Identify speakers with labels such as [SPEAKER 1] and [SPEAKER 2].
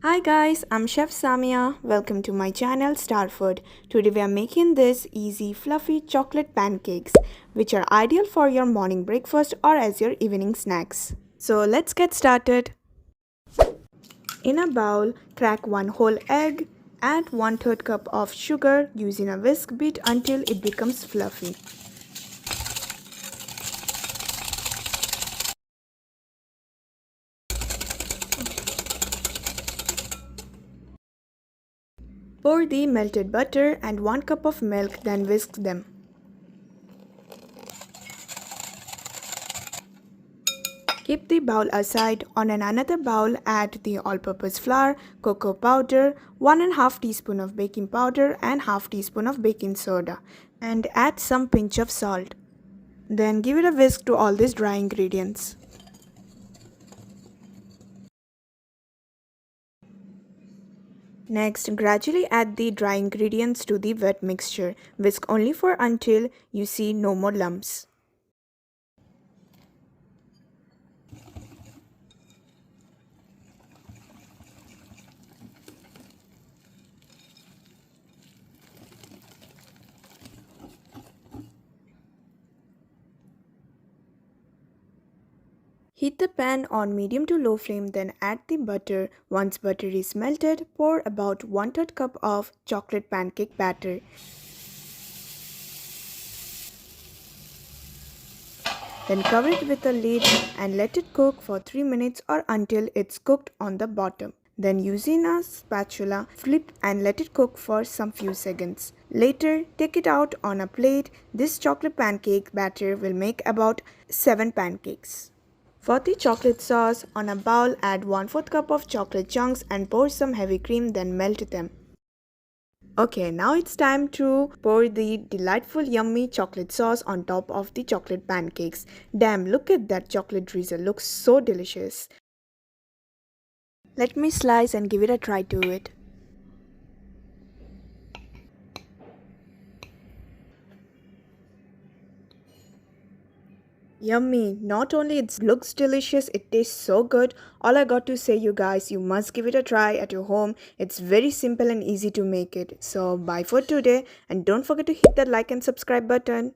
[SPEAKER 1] Hi guys, I'm Chef Samia. Welcome to my channel Star Food. Today we are making this easy fluffy chocolate pancakes which are ideal for your morning breakfast or as your evening snacks. So let's get started. In a bowl, crack one whole egg, add 1/3 cup of sugar using a whisk beat until it becomes fluffy. Pour the melted butter and 1 cup of milk, then whisk them. Keep the bowl aside. On another bowl, add the all-purpose flour, cocoa powder, 1½ teaspoon of baking powder and ½ teaspoon of baking soda, and add some pinch of salt. Then give it a whisk to all these dry ingredients. Next, gradually add the dry ingredients to the wet mixture. Whisk only for until you see no more lumps. Heat the pan on medium to low flame, then add the butter. Once butter is melted, pour about 1/3 cup of chocolate pancake batter. Then cover it with a lid and let it cook for 3 minutes or until it's cooked on the bottom. Then using a spatula, flip and let it cook for some few seconds. Later, take it out on a plate. This chocolate pancake batter will make about 7 pancakes. For the chocolate sauce, on a bowl add 1/4 cup of chocolate chunks and pour some heavy cream, then melt them. Okay, now it's time to pour the delightful yummy chocolate sauce on top of the chocolate pancakes. Damn, look at that chocolate drizzle, looks so delicious. Let me slice and give it a try to it. Yummy. Not only it looks delicious, it tastes so good. All I got to say, you guys, you must give it a try at your home. It's very simple and easy to make it. So bye for today and don't forget to hit that like and subscribe button.